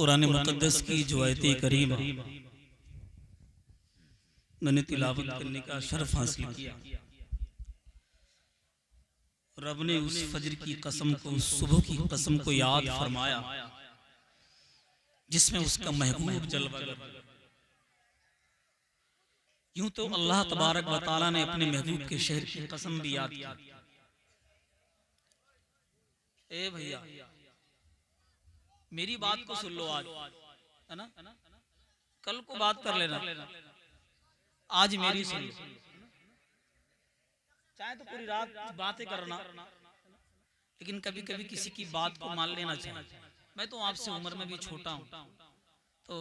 कुरान मुक़द्दस की जो आयत करीमा मैंने तिलावत करने का शर्फ हासिल किया। रब ने उस फजर की कसम को, उस सुबह की कसम को याद फरमाया जिसमें उसका महबूब जलवा कर। यूं तो अल्लाह तबारक व तआला ने अपने महबूब के शहर की कसम भी याद की। ए भैया मेरी बात को सुन लो, आज है ना, कल को बात कर लेना, आज मेरी सुन लो। चाहे तो पूरी रात बातें करना, लेकिन कभी कभी किसी की बात को मान लेना चाहिए। मैं तो आपसे उम्र में भी छोटा हूं, तो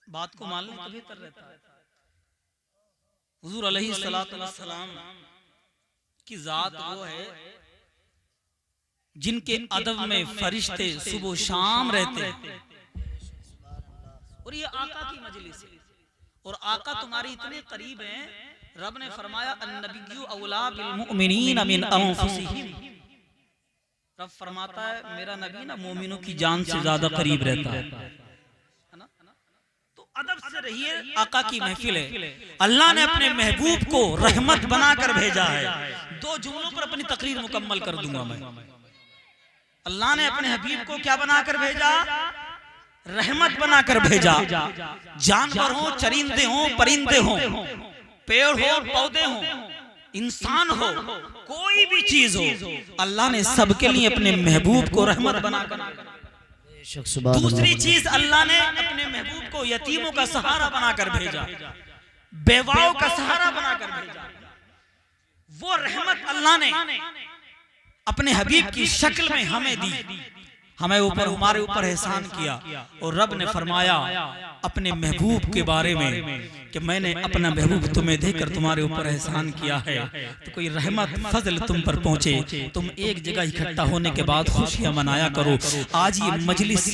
बात को मान लेना बेहतर रहता है। हुजूर अलैहिस्सलातु वस्सलाम की जात वो है जिनके अदब में फरिश्ते सुबह शाम रहते हैं। और ये आका की मजलिस है, और आका तुम्हारे इतने करीब हैं, रब ने फरमाया अन्नबिय्यु औला बिल मुमिनीन मिन अनफुसिहिम। रब फरमाता है मेरा नबी ना मोमिनों की जान से ज्यादा करीब रहता है ना। तो अदब से रहिए, आका की महफिल है। अल्लाह ने अपने महबूब को रहमत बनाकर भेजा है। दो जुमलों पर अपनी तकरीर मुकम्मल कर दूंगा मैं। अल्लाह ने अपने हबीब को क्या बनाकर भेजा? रहमत बनाकर भेजा। जानवर हो, चरिंदे हो, परिंदे हो, पेड़ हो, पौधे हो, इंसान हो, कोई भी चीज हो, अल्लाह ने सबके लिए अपने महबूब को रहमत बनाकर। दूसरी चीज, अल्लाह ने अपने महबूब को यतीमों का सहारा बनाकर भेजा, बेवाओं का सहारा बनाकर भेजा। वो रहमत अल्लाह ने अपने हबीब की शक्ल में हमें दी, हमें ऊपर, हमारे ऊपर एहसान किया। और रब ने फरमाया अपने महबूब के बारे में कि मैंने अपना महबूब तुम्हें देकर तुम्हारे ऊपर एहसान किया है। तो कोई रहमत फजल तुम पर पहुंचे, तुम एक जगह इकट्ठा होने के बाद खुशियां मनाया करो। आज ये मजलिस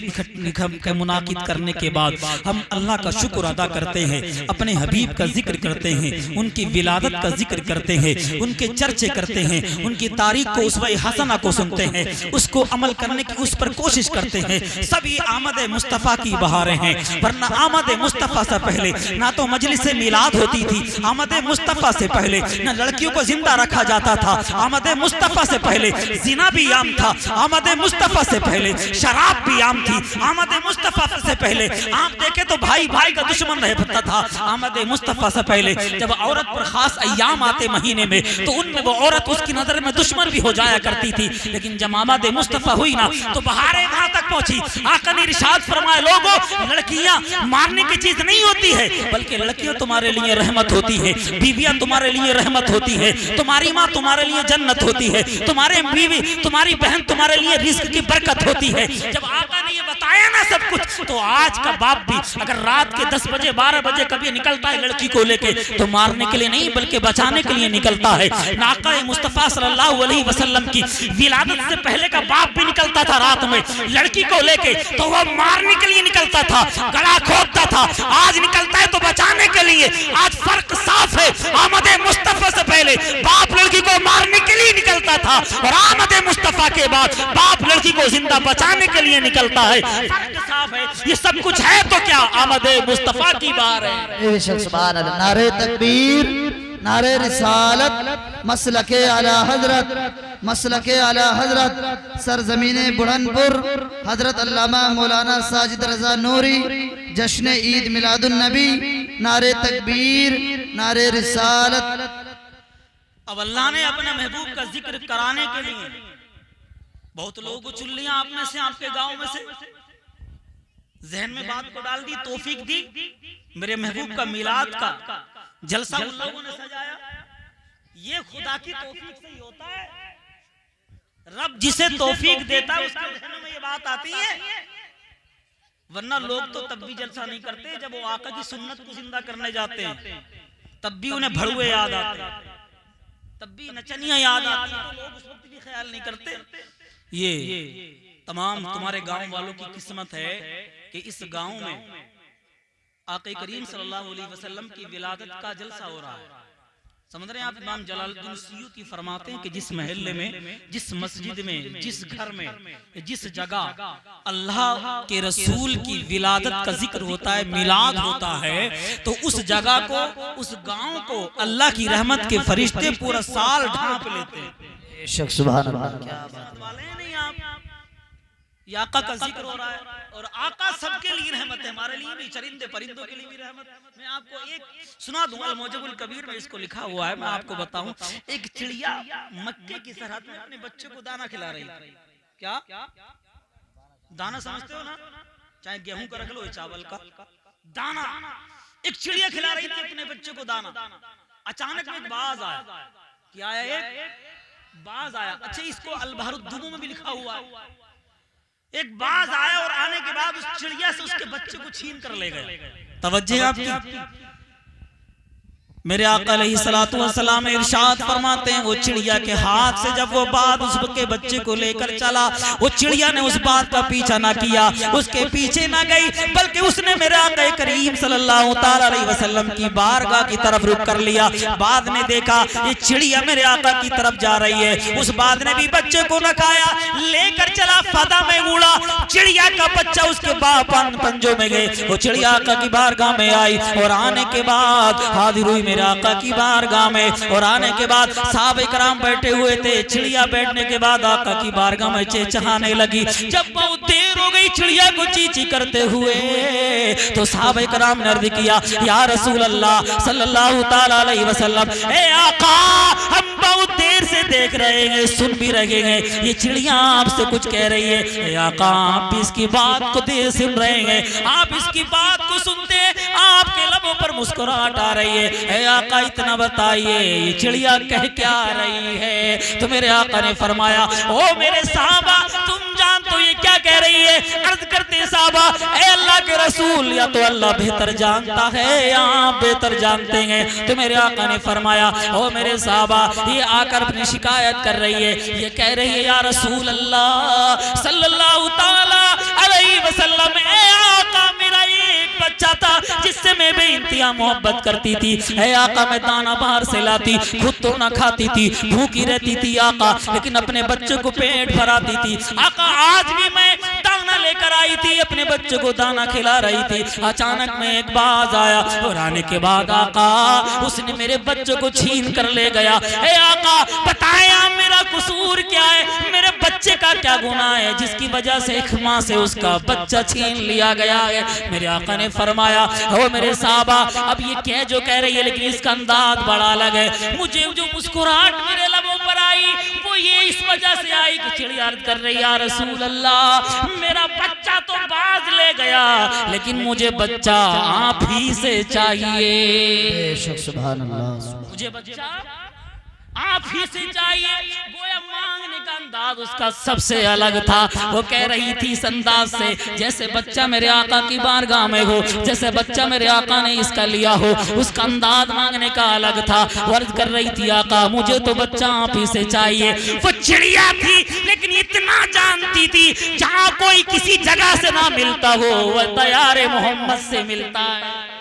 मुनाकिद करने के बाद हम अल्लाह का शुक्र अदा करते हैं, अपने हबीब का जिक्र करते हैं, उनकी विलादत का जिक्र करते हैं, उनके चर्चे करते हैं, उनकी तारीख को, उसवा हसना को सुनते हैं, उसको अमल करने की उस पर कोशिश करते हैं। सब ये आमद मुस्तफ़ा की बहारें हैं, वरना आमद मुस्तफ़ा से पहले ना तो मजलिस मिलाद होती थी, आमद मुस्तफ़ा से पहले न लड़कियों को जिंदा रखा जाता था, आमद मुस्तफ़ा से पहले जिना भी आम था, आमद मुस्तफ़ा से पहले शराब भी आम थी, आमद मुस्तफ़ा से पहले आप देखे तो भाई भाई का दुश्मन रहता था। आमद मुस्तफ़ा से पहले जब औरत पर खास अय्याम आते महीने में, तो उनमें वो औरत उसकी नजर में दुश्मन भी हो जाया करती थी। लेकिन जब आमद मुस्तफ़ा हुई ना, तो बहारें वहां तक पहुंची। आका ने इरशाद फरमाया, लोगों लड़कियां मारने की चीज नहीं होती है, बल्कि लड़कियां तुम्हारे लिए रहमत होती है, बीवियां तुम्हारे लिए रहमत होती है, तुम्हारी माँ तुम्हारे लिए जन्नत होती है, तुम्हारे बीवी, तुम्हारी बहन तुम्हारे लिए रिज़्क़ की बरकत होती है। जब आका ने ये बताया ना सब कुछ, तो आज का बाप भी अगर रात के 10 बजे 12 बजे कभी निकलता है लड़की को लेके, तो मारने के लिए नहीं बल्कि बचाने के लिए निकलता है। आका मुस्तफ़ा सल्लल्लाहु अलैहि वसल्लम की विलादत से पहले का बाप भी निकलता था रात में लड़की को लेके, तो वह मारने के लिए निकलता था, गला खोदता था। आज निकलता है तो बचाने के लिए। आज फर्क साफ है, आमद मुस्तफ़ा से पहले बाप लड़की को मारने के लिए निकलता था, और आमद मुस्तफ़ा के बाद बाप लड़की को जिंदा बचाने के लिए निकलता है। फर्क साफ है। ये सब कुछ है तो क्या आमद मुस्तफ़ा की बात है। सुभान अल्लाह। नारे तकबीर, नारे रिसालत, मसलके आला हजरत, मसलके आला हजरत, सरजमीने बुढ़नपुर, हजरत अल्लामा मौलाना साजिद रजा नूरी, जश्न ईद मिलादुन नबी। नारे तकबीर, नारे रिसालत। अब अल्लाह ने अपने महबूब का जिक्र कराने के लिए बहुत लोगों को चुन लिया आप में से, आपके गांव में से, जहन में बात को डाल दी, तौफीक दी। मेरे महबूब का मिलाद का जलसा उन लोगों ने सजाया। ये खुदा की तौफीक से ही होता है। रब जिसे तौफीक देता है उसके जहन में ये बात आती है, वरना लोग तो तब भी जलसा नहीं करते। जब वो आका की सुन्नत को जिंदा करने जाते हैं तब भी उन्हें भड़ुए याद आते हैं, तब भी नचनियां याद आती हैं, तो लोग उस वक्त भी ख्याल नहीं करते। ये तमाम तुम्हारे गांव वालों की किस्मत है कि इस गांव में आका करीम सल्लल्लाहु अलैहि वसल्लम की विलादत का जलसा हो रहा है। समझ रहे हैं आप। इमाम जलालुद्दीन सुयूती फरमाते हैं कि जिस महल्ले में, जिस मस्जिद में, जिस घर में, जिस जगह अल्लाह के रसूल की विलादत का जिक्र होता है, मिलाद होता है, तो उस जगह को, उस गांव को अल्लाह की रहमत के फरिश्ते पूरा साल ढांप लेते हैं। सुभान अल्लाह। क्या बात वाले हैं नहीं आप। ये आका का जिक्र हो रहा है और आका सबके लिए रहमत है, हमारे लिए भी, चरिंदे परिंदों के लिए भी रहमत है। मैं आपको एक सुना दूं, अल-मौजबुल कबीर में इसको लिखा हुआ है, मैं आपको बताऊं। एक चिड़िया मक्के की सरहद में अपने बच्चे को दाना खिला रही है। क्या दाना समझते हो ना, चाहे गेहूं का रख लो, चावल का दाना। एक चिड़िया खिला रही थी अपने बच्चे को दाना। अचानक में एक बाज आया। क्या आया? एक बाज आया। अच्छा, इसको अल-बहरुद्दुमू में भी लिखा हुआ है। एक बाज आया और आने के बाद उस चिड़िया से उसके बच्चे को छीन कर ले गए। तवज्जो आपकी। मेरे आका अलैहिस्सलातु वस्सलाम इरशाद फरमाते हैं, वो चिड़िया के हाथ से जब वो बाज उसके बच्चे को लेकर चला, वो चिड़िया ने उस बात का पीछा ना किया, उसके पीछे ना गई, बल्कि उसने मेरे आका करीम सल्लल्लाहु ताला अलैहि वसल्लम की बारगाह की तरफ रुख कर लिया। बाज ने देखा ये चिड़िया मेरे आका की तरफ जा रही है, उस बाज ने भी बच्चे को नखाया, लेकर चला, फदा में उड़ा। चिड़िया का बच्चा उसके पंजों में गए। वो चिड़िया आका की बारगाह में आई और आने के बाद हाजिर हुई मेरे आका की बारगाह में। और आने के बाद साहब इकराम बैठे हुए थे। चिड़िया बैठने के बाद आका की बारगाह में चहचहाने लगी। जब बहुत देर हो गई चिड़िया को चींची करते हुए, तो साहब इकराम ने अर्ज किया, या रसूल अल्लाह सल्लल्लाहु ताला अलैहि वसल्लम, ए आका, हम बहुत देर से देख रहे हैं, सुन भी रहे हैं, ये चिड़िया आपसे कुछ कह रही है। ए आका, आप इसकी बात को देर सुन रहे हैं, आप इसकी बात को सुनते आपके लबों पर मुस्कुराहट आ रही है। आका इतना बताइए ये चिड़िया कह क्या रही है? तो मेरे आका ने फरमाया, ओ मेरे साहबा, तुम जानते हो ये क्या कह रही है? अर्ज करते साहबा, ए अल्लाह के रसूल, या तो अल्लाह बेहतर जानता है या आप बेहतर जानते हैं। तो मेरे आका ने फरमाया, ओ मेरे साहबा, ये आकर अपनी शिकायत कर रही है, ये कह रही है, या रसूल अल्लाह सल्लल्लाहु ताला अलैहि वसल्लम, ए आका, मेरा एक बच्चा था जिससे मैं बेइंतहा मोहब्बत करती थी। ए आका, मैं दाना बाहर से लाती, खुद तो ना खाती थी, भूखी रहती थी आका, लेकिन अपने बच्चे को पेट भराती थी। आका, आज भी मैं दाना लेकर आई थी, अपने बच्चे को दाना खिला रही थी। अचानक में एक बाज आया और आने के बाद आका उसने मेरे बच्चे को छीन कर ले गया। ए आका, बताएं आप मेरा कसूर क्या है, मेरे बच्चे का क्या गुनाह है जिसकी वजह से एक माँ से उसका बच्चा छीन लिया गया है? मेरे आका ने फरमाया, ओ मेरे साहबा, अब ये क्या जो कह रही है, लेकिन इसका अंदाज बड़ा अलग है। मुझे जो मुस्कुराहट मेरे लबों पर आई वो ये इस वजह से आई कि चिड़िया अर्ज कर रही, या रसूल अल्लाह, मेरा बच्चा तो बाज ले गया, लेकिन मुझे बच्चा आप ही से चाहिए। सुभान अल्लाह। मुझे बच्चा आप ही से चाहिए। गोया मांगने का अंदाज उसका सबसे अलग था। वो कह रही थी इस अंदाज से जैसे बच्चा मेरे आका की बारगाह में हो, जैसे बच्चा मेरे आका ने इसका लिया हो। उसका अंदाज मांगने का अलग था। वर्ज कर रही थी, आका मुझे तो बच्चा आप ही से चाहिए। वो चिड़िया थी लेकिन इतना जानती थी जहाँ कोई किसी जगह से ना मिलता हो वह तैयार मोहम्मद से मिलता है,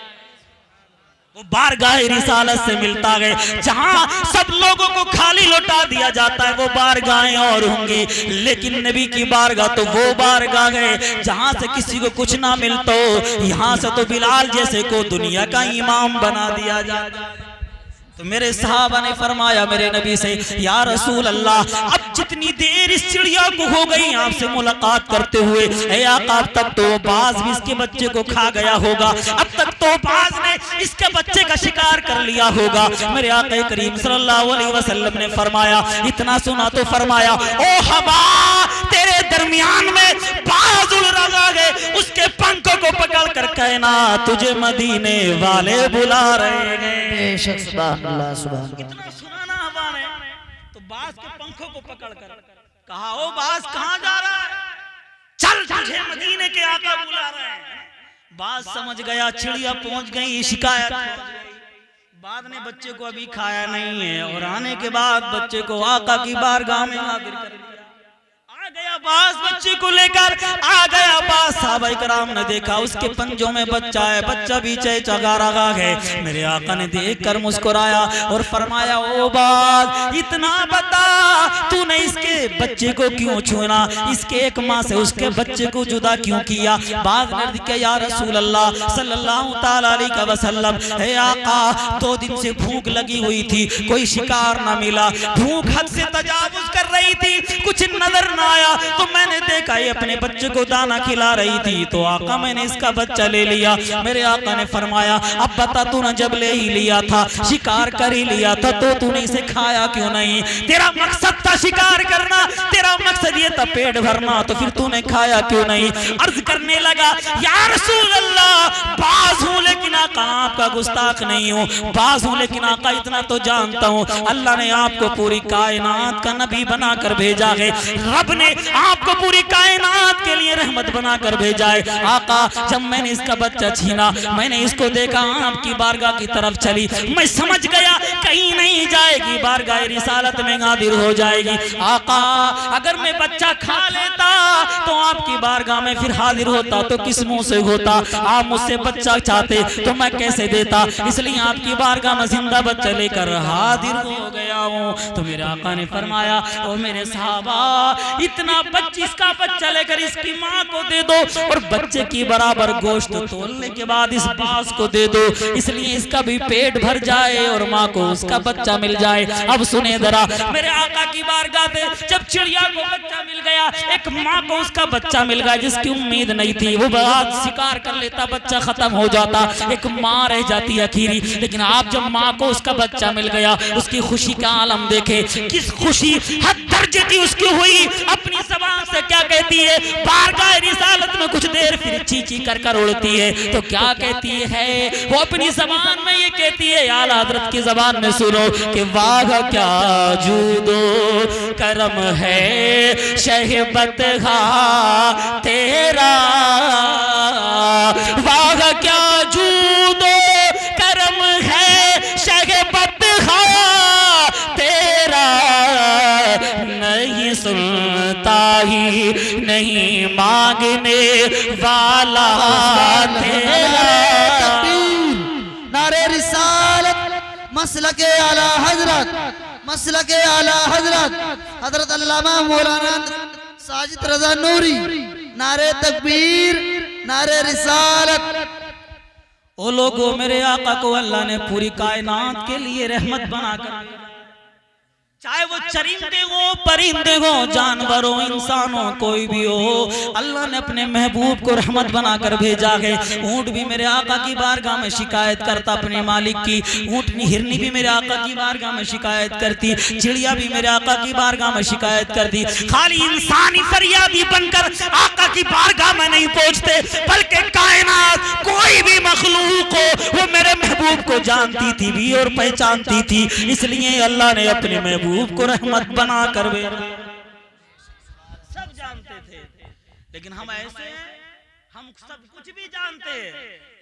वो बारगाह रिसालत से मिलता है। जहां सब लोगों को खाली लौटा दिया जाता है वो बारगाहें और होंगी, लेकिन नबी की बारगाह तो वो बारगाह है जहां से किसी को कुछ ना मिलता हो। यहाँ से तो बिलाल जैसे को दुनिया का इमाम बना दिया जाता। तो मेरे साहबा ने फरमाया मेरे नबी से, या रसूल अल्लाह, अब जितनी देर इस चिड़िया को हो गई आपसे मुलाकात करते हुए, ए आका, अब तक तो बाज भी इसके बच्चे को खा गया होगा, अब तक तो बाज ने इसके बच्चे का शिकार कर लिया होगा। मेरे आका करीम सल्लल्लाहु अलैहि वसल्लम ने फरमाया, इतना सुना तो फरमाया, ओ हवा, तेरे दरमियान में बाज उड़ रहा है, उसके पंखों को पकड़ कर कहना तुझे मदीने वाले बुला रहे हैं। कितना सुनाना हवा ने। तो बाज के पंखों को पकड़कर कहा, ओ बाज कहां जा रहा है? चल, तुझे मदीने के आका बुला रहे हैं। बाज समझ गया चिड़िया पहुंच गई, शिकायत बाद ने बच्चे को अभी खाया नहीं है और आने के बाद बच्चे को आका की बारगाह में हाजिर कर दिया। आ गया अब्बास बच्चे को लेकर आ गया। अब्बास साहबा इकराम ने देखा उसके पंजों में बच्चा है, बच्चा भी चगा रहा है। मेरे आका ने देखकर मुस्कुराया और फरमाया, ओ बात इतना बता, तूने इसके बच्चे को क्यों छूना, इसके एक माँ से उसके बच्चे को जुदा क्यों किया। बाद ने कहा, या रसूल अल्लाह सल्लल्लाहु ताला अलैहि वसल्लम, हे आका 2 दिन से भूख लगी हुई थी, कोई शिकार ना मिला, भूख हद से तजावुज कर रही थी, कुछ नजर ना आया, तो मैंने देखा ये अपने बच्चे को दाना खिला रही थी, तो आका मैंने इसका बच्चा ले लिया। मेरे आका ने फरमाया, अब बता तूने जब ले ही लिया था, शिकार कर ही लिया था, तो तूने इसे खाया क्यों नहीं। तेरा मकसद था शिकार करना, तेरा मकसद ये था पेट भरना, तो फिर तूने खाया क्यों नहीं। अर्ज करने लगा, या रसूल अल्लाह, बाज हूं लेकिन आका आपका गुस्ताख नहीं हूं, बाज हूं लेकिन आका इतना तो जानता हूं, अल्लाह ने आपको पूरी कायनात का नबी बनाकर भेजा है, रब ने आपको पूरी कायनात के लिए रहमत बनाकर भेजा है। आका जब मैंने इसका बच्चा छीना, मैंने इसको देखा आपकी बारगाह की तरफ चली, मैं समझ गया कहीं नहीं जाएगी, बारगाह रिसालत में हाजिर हो जाएगी। आका अगर मैं बच्चा खा लेता तो आपकी बारगाह में फिर हाजिर होता, तो किस मुंह से होता। आप मुझसे बच्चा चाहते तो मैं कैसे देता, इसलिए आपकी बारगाह में जिंदा बच्चा लेकर हाजिर हो गया हूँ। तो मेरे आका ने फरमाया, ओ मेरे साहबा, इतना 25 का बच्चा लेकर इसकी माँ को दे दो और बच्चे की बराबर गोश्त तोलने के बाद इस बास को दे दो, इसलिए इसका भी पेट भर जाए और माँ को उसका बच्चा मिल जाए। अब सुने जरा, मेरे आका की बारगाह पे जब चिड़िया को बच्चा मिल गया, एक माँ को उसका बच्चा मिल गया जिसकी उम्मीद नहीं थी, वो बात शिकार कर लेता, बच्चा खत्म हो जाता, एक माँ रह जाती आखिरी। लेकिन आप जब माँ को उसका बच्चा मिल गया, उसकी खुशी का आलम देखे, किस खुशी हद दर्जे की उसकी हुई। अपनी ज़बान से क्या कहती है, बारगाह रिसालत में कुछ देर फिर चींची कर कर उड़ती है, तो क्या कहती है वो अपनी ज़बान में ये कहती है, आला हज़रत की ज़बान में सुनो कि वाह क्या जूदो करम है शहबत हा तेरा, वाह क्या जूदो करम है शहबत हा तेरा, नहीं सुनता ही नहीं मांगने वाला तेरा। नारे रिसालत मसलके आला हजरत, मसलके आला हजरत हजरत अल्लामा मौलाना साजिद रजा नूरी, नारे तकबीर, नारे रिसालत। ओ लोगों, मेरे आका को अल्लाह ने पूरी कायनात के लिए रहमत बनाकर, चाहे वो चरिंदे हो, परिंदे हो, जानवर हो, इंसान हो, कोई भी हो, अल्लाह ने अपने महबूब को रहमत बनाकर भेजा है। ऊंट भी मेरे आका की बारगाह में शिकायत करता अपने मालिक की, ऊंटनी हिरनी भी मेरे आका की बारगाह में शिकायत करती, चिड़िया भी मेरे आका की बारगाह में शिकायत करती। खाली इंसानी फरियादी बनकर आका की बारगाह में नहीं पहुंचते, बल्कि कायनात कोई भी मखलूक हो वो मेरे महबूब को जानती थी भी और पहचानती थी, इसलिए अल्लाह ने अपने महबूब को रहमत बना कर सब जानते थे। लेकिन हम ऐसे हैं, हम सब कुछ भी जानते हैं,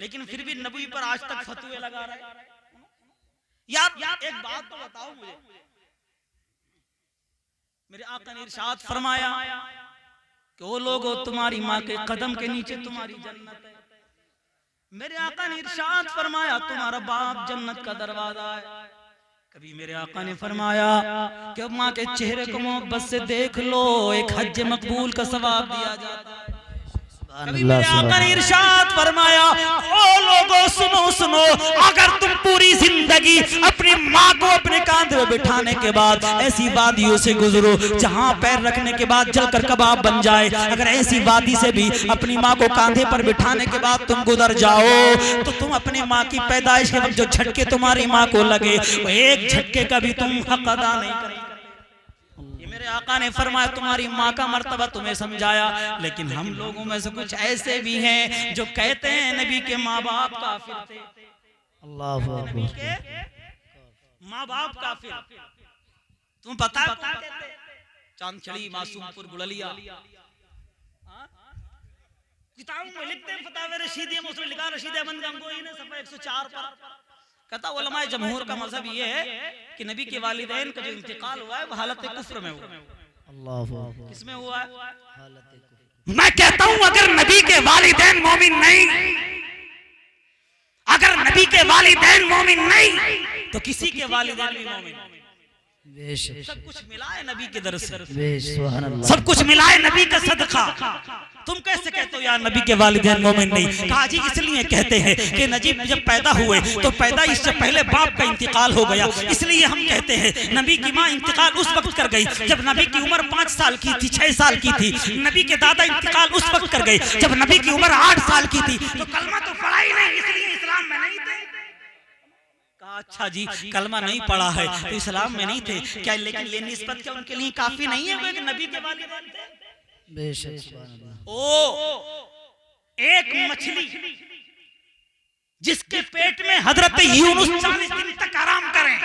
लेकिन फिर भी नबी पर आज तक फतवे लगा रहे। यार एक बात तो बताओ मुझे, मेरे आका ने इरशाद फरमाया कि वो लोगों, तुम्हारी माँ के कदम के नीचे तुम्हारी जन्नत है। मेरे आका ने इरशाद फरमाया, तुम्हारा बाप जन्नत का दरवाजा है। कभी मेरे आका ने फरमाया कि माँ के चेहरे को मोहब्बत से देख लो, एक हज मकबूल का सवाब दिया जाता है। कभी मेरे आका ने इरशाद फरमाया, ओ लोगों सुनो सुनो, अगर तुम पूरी जिंदगी अपनी माँ को अपने कांधे में बिठाने के बाद ऐसी वादियों से गुजरो जहाँ पैर रखने के बाद जलकर कबाब बन जाए, अगर ऐसी वादी से भी अपनी माँ को कांधे पर बिठाने के बाद तुम गुजर जाओ, तो तुम अपनी माँ की पैदाइश के वक्त जो झटके तुम्हारी माँ को लगे, वो एक झटके का भी तुम हक अदा नहीं करोगे। मेरे आका ने फरमाया, तुम्हारी माँ का मर्तबा तुम्हें समझाया, लेकिन हम लोगों में से कुछ ऐसे भी हैं जो कहते हैं नबी के माँ बाप काफिर थे। अल्लाह नबी के माँ बाप काफिर। तुम पता चांदछड़ी, मासूमपुर, गुड़लिया, किताबों में लिखते हैं, फतावे रशीदी में उसने लिखा, रशीद अहमद गंगोही ने सफा 104 पर कहता, उलमाए जमहूर का मजहब ये है कि नबी के वालिदैन का जो इंतकाल हुआ है वो हालत कुफ्र में हुआ। किसमें हुआ है? मैं कहता हूं अगर नबी के वालिदैन मोमिन नहीं, अगर नबी के वालिदैन मोमिन नहीं तो किसी के वालिदैन भी मोमिन। बेशक सब कुछ मिला है नबी के दर से, सुभान अल्लाह। सब कुछ मिला है नबी का सदका। तुम कैसे कहते हो यार नबी के वालिदैन मोमिन नहीं? कहा जी इसलिए कहते हैं कि नजीब जब पैदा हुए तो पैदा इससे पहले बाप का इंतकाल हो गया, इसलिए हम कहते हैं नबी की माँ इंतकाल उस वक्त कर गई जब नबी की उम्र 5 साल की थी, 6 साल की थी। नबी के दादा इंतकाल उस वक्त कर गए जब नबी की उम्र 8 साल की थी। तो कलमा तो पढ़ा ही नहीं, इसलिए इस्लाम में नहीं थे। कहा अच्छा जी कलमा नहीं पढ़ा है तो इस्लाम में नहीं थे क्या, लेकिन ये निस्बत क्या उनके लिए काफी नहीं है वो एक नबी के वालिदैन थे? बेशक सुभान अल्लाह। एक मछली जिसके पेट में हजरत यूनुस 40 दिन तक आराम करें,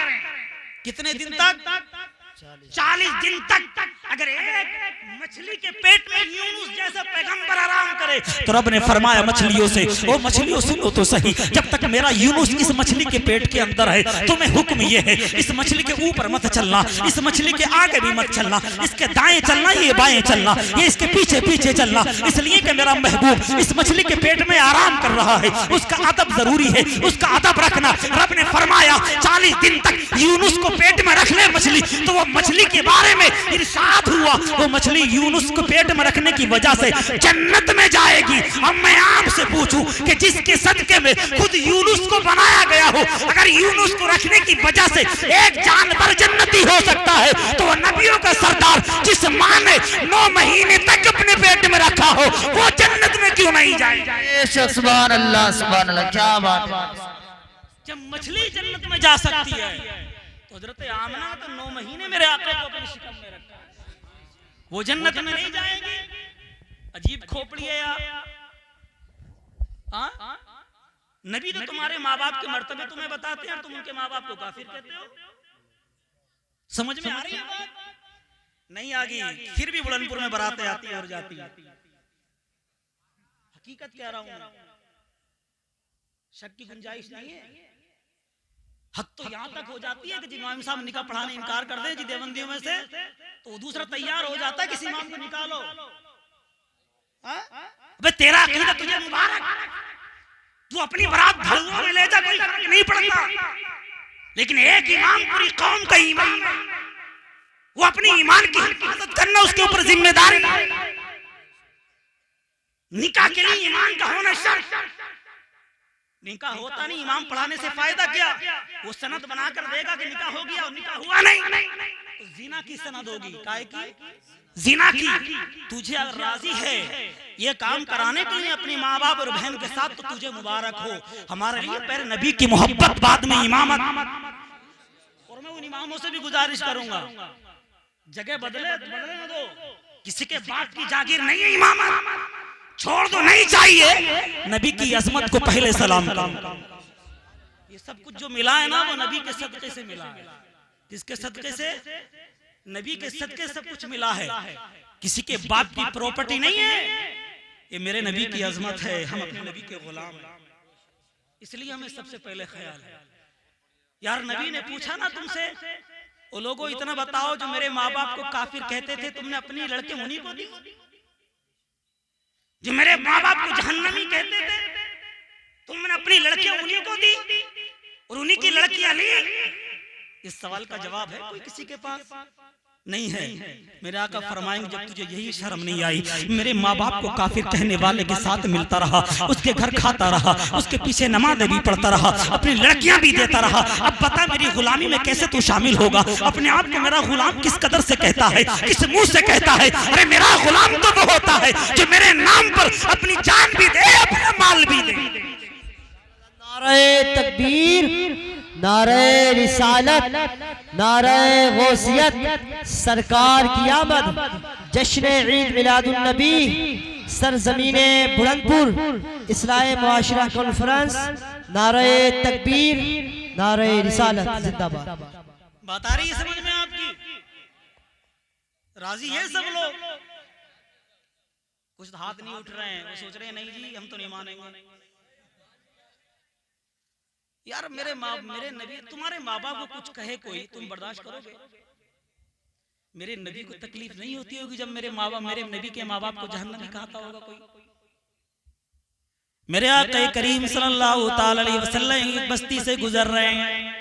कितने दिन तक? 40 दिन तक। अगर एक मछली के पेट में यूनुस जैसा पैगंबर आराम करे तो रब ने फरमाया मछलियों से, ओ मछलियों सुनो तो सही, जब तक मेरा यूनुस इस मछली के पेट के अंदर है तुम्हें हुक्म ये है इस मछली के ऊपर मत चलना, इस मछली के आगे भी मत चलना, इसके दाएं चलना ये बाएं चलना, ये इसके पीछे पीछे चलना, इसलिए कि मेरा महबूब इस मछली के पेट में आराम कर रहा है, उसका अदब जरूरी है, उसका अदब रखना। रब ने फरमाया 40 दिन तक यूनुस को पेट में रख ले मछली, तो वो मछली के बारे में इरशाद हुआ वो मछली यूनुस को पेट में रखने की वजह से जन्नत में जाएगी। अब मैं आपसे पूछूं कि जिसके सदके में खुद यूनुस को बनाया गया हो, अगर यूनुस को रखने की वजह से एक जानवर जन्नती हो सकता है तो वो नबियों का सरदार जिस मां ने 9 महीने तक अपने पेट में रखा हो वो जन्नत में क्यों नहीं जाएगा? बेशक सुभान अल्लाह सुभान अल्लाह। क्या बात है। जब मछली जन्नत में जा सकती है तो हजरत आमना तो 9 महीने मेरे आका को अपनी शिकम में रखा, वो जन्नत में नहीं जाएंगे? अजीब खोपड़ी है यार। नबी तो तुम्हारे माँ बाप के मर्तबे तुम्हें बताते हैं, तुम उनके माँ बाप को काफिर कहते हो। समझ में आ रही है बात? नहीं आ गई फिर भी बुलंदपुर में बारातें आती है और जाती है। हकीकत कह रहा हूं, शक की गुंजाइश नहीं है। हद तो यहाँ तक हो जाती है कि इमाम साहब निकाह पढ़ाने इनकार कर दे जी देवबंदियों में से, तो दूसरा तैयार हो जाता है किसी इमाम को निकालो। अबे तेरा अकीदा तुझे मुबारक, तू अपनी बारात धड़ुओं में ले जा, कोई फर्क नहीं पड़ता, लेकिन एक इमाम पूरी कौम का ईमान, वो अपनी ईमान की हिफाजत करना उसके ऊपर जिम्मेदारी। निकाह के लिए ईमान का होना शर्त। निकाह होता नहीं, इमाम पढ़ाने से फायदा क्या? वो सनद बनाकर देगा कि निकाह हो गया और निकाह हुआ नहीं, तो जीना की सनद होगी, काहे की? जिना की। तुझे अगर राजी है ये काम कराने के लिए अपने माँ बाप और बहन के साथ तो तुझे मुबारक हो। हमारे लिए पहले नबी की मोहब्बत, बाद में इमामत। और मैं उन इमामों से भी गुजारिश करूंगा जगह बदले न दो, किसी के बाप की जागीर नहीं है इमामत, छोड़ दो, नहीं चाहिए। नबी की अजमत को पहले सलाम करो। ये सब कुछ जो मिला है ना वो नबी के सदके से मिला है। किसके सदके से? नबी के सदके सब कुछ मिला है, किसी के बाप की प्रॉपर्टी नहीं है। ये मेरे नबी की अजमत है, हम अपने नबी के गुलाम हैं, इसलिए हमें सबसे पहले ख्याल है। यार नबी ने पूछा ना तुमसे, वो लोगों इतना बताओ जो मेरे माँ बाप को काफिर कहते थे, तुमने अपनी लड़के उन्हीं को दी? जो मेरे माँ बाप को जहन्नमी कहते थे तुमने अपनी लड़कियां उन्हीं को दी और उन्हीं की लड़कियां ली? इस सवाल का जवाब है कोई किसी के पास? नहीं है। मेरे आका फरमाएंगे जब तुझे यही शर्म नहीं आई, मेरे माँ बाप को काफिर कहने वाले के साथ मिलता रहा, उसके घर खाता रहा, उसके पीछे नमाज़ें भी पढ़ता रहा, अपनी लड़कियां भी देता रहा, अब बता मेरी गुलामी में कैसे तू शामिल होगा? अपने आप को मेरा गुलाम किस कदर से कहता है, किस मुंह से कहता है? अरे मेरा गुलाम तो वो होता है जो मेरे नाम पर अपनी जान भी दे, अपना माल भी दे। नारे तकबीर, नारे रिसालत, नारे गौसियत, सरकार की आमद, जश्न ईद मिलादुन नबी, सरजमीने बुलंदपुर, इस्लाही मुआशरा कॉन्फ्रेंस, नारे तकबीर, नारे रिसालत जिंदाबाद। बात आ रही है समझ में आपकी? राजी है सब लोग? कुछ हाथ नहीं उठ रहे हैं, वो सोच रहे हैं नहीं जी हम तो नहीं मानेंगे। यार मेरे नबी, तुम्हारे माँ बाप को कुछ कहे कोई, तुम बर्दाश्त करोगे? मेरे नबी को तकलीफ नहीं होती होगी जब मेरे माँ बाप, मेरे नबी के माँ बाप को जहन्नमी कहता होगा कोई? मेरे आका करीम सल्लल्लाहु ताला अलैहि वसल्लम एक बस्ती से गुजर रहे हैं,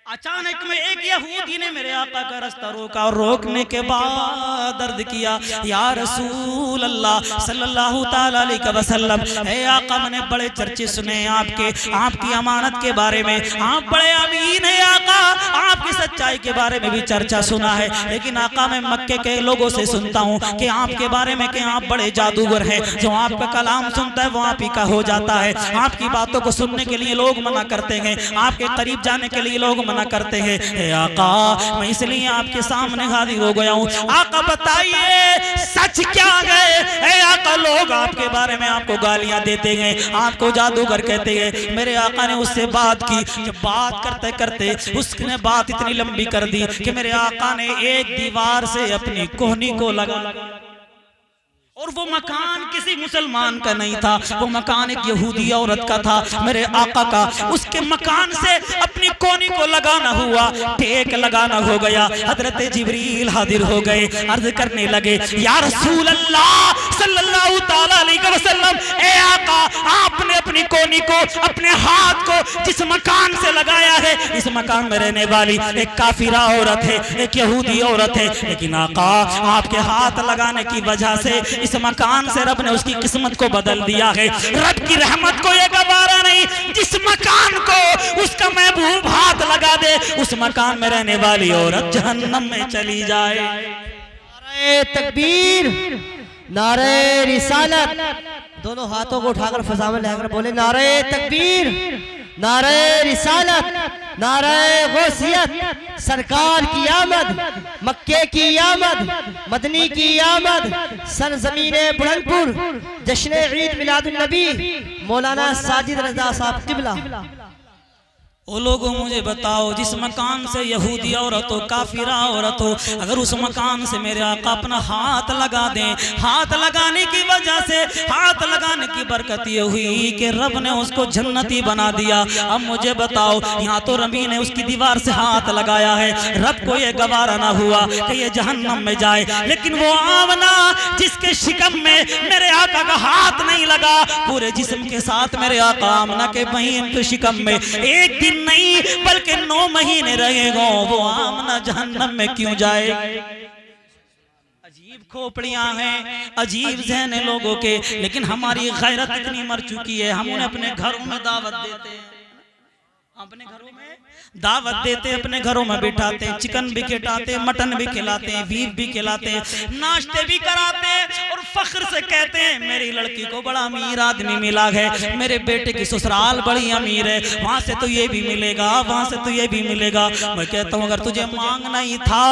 अचानक में एक यहूदी ने मेरे आका का रास्ता रोका और रोकने के बाद अर्ज किया, या रसूल अल्लाह सल्लल्लाहु ताला अलैहि वसल्लम, हे आका मैंने बड़े चर्चे सुने आपके, आपकी अमानत के बारे में, आप बड़े अमीन है आका, आपकी सच्चाई के बारे में भी चर्चा सुना है, लेकिन आका मैं मक्के के लोगों से सुनता हूँ कि आपके बारे में कि आप बड़े जादूगर हैं, जो आपका कलाम सुनता है वो आप ही का हो जाता है, आपकी बातों को सुनने के लिए लोग मना करते हैं, आपके करीब जाने के लिए लोग मना करते हैं। हे आका मैं इसलिए आपके सामने हाजिर हो गया हूँ, आका बताइए सच क्या है? हे आका लोग आपके बारे में आपको गालियां देते हैं, आपको जादूगर कहते हैं। मेरे आका ने उससे बात की, जब बात करते करते उसने बात इतनी लंबी कर दी कि मेरे आका ने एक दीवार से अपनी कोहनी को लगा, और वो मकान किसी मुसलमान का नहीं था, वो मकान एक यहूदी औरत का था मेरे आका का। उसके मकान से अपनी कोनी को लगाना हुआ, टेक लगाना हो गया। हजरत जिब्रील हाजिर हो गए, अर्ज करने लगे, या रसूल अल्लाह सल्लल्लाहु ताला अलैहि वसल्लम, ए आका आपने अपनी कोनी को, अपने हाथ को जिस मकान से लगाया है, इस मकान में रहने वाली एक काफिरा औरत है, एक यहूदी औरत है, लेकिन आका आपके हाथ लगाने की वजह से इस मकान से रब ने उसकी किस्मत को बदल दिया है। रब की रहमत को ये गवारा नहीं, जिस मकान को उसका महबूब हाथ लगा दे, उस मकान में रहने वाली औरत जहन्नम में चली जाए। नारे तकबीर, नारे रिसालत, दोनों हाथों को उठाकर फजा में लेकर बोले, नारे तकबीर, नारे रिसालत, नारे गौसियत, सरकार की आमद, मक्के की आमद, मदनी की आमद, सरजमीने बुलंदपुर, जश्न ईद मिलादुन नबी मौलाना साजिद रजा साहब किबला। ओ लोगों मुझे बताओ, जिस मकान से यहूदी औरत हो, काफिरा औरत हो, अगर उस मकान से मेरे आका अपना हाथ लगा दें, हाथ लगाने की वजह से, हाथ लगाने की बरकत ये हुई कि रब ने उसको जन्नती बना दिया। अब मुझे बताओ, यहाँ तो रबी ने उसकी दीवार से हाथ लगाया है, रब को ये गवारा ना हुआ कि ये जहन्नम में जाए, लेकिन वो आमना जिसके शिकम में मेरे आका का हाथ नहीं लगा, पूरे जिस्म के साथ मेरे आका आमना के बहन के शिकम में एक दिन नहीं बल्कि 9 महीने रहेगा, वो आमना जहन्नम में क्यों जाए? अजीब खोपड़ियां हैं, अजीब ज़हन है लोगों के, लेकिन हमारी गैरत इतनी मर चुकी है, हम उन्हें अपने घरों में दावत देते हैं, अपने घरों में दावत देते, अपने घरों में बिठाते, चिकन भी खिलाते, मटन भी खिलाते, बीफ भी खिलाते, नाश्ते भी कराते, और फख्र से कहते हैं मेरी लड़की को बड़ा अमीर आदमी मिला है, मेरे बेटे की ससुराल बड़ी अमीर है, वहां से तो ये भी मिलेगा, वहां से तो ये भी मिलेगा। मैं कहता हूँ अगर तुझे मांगना ही था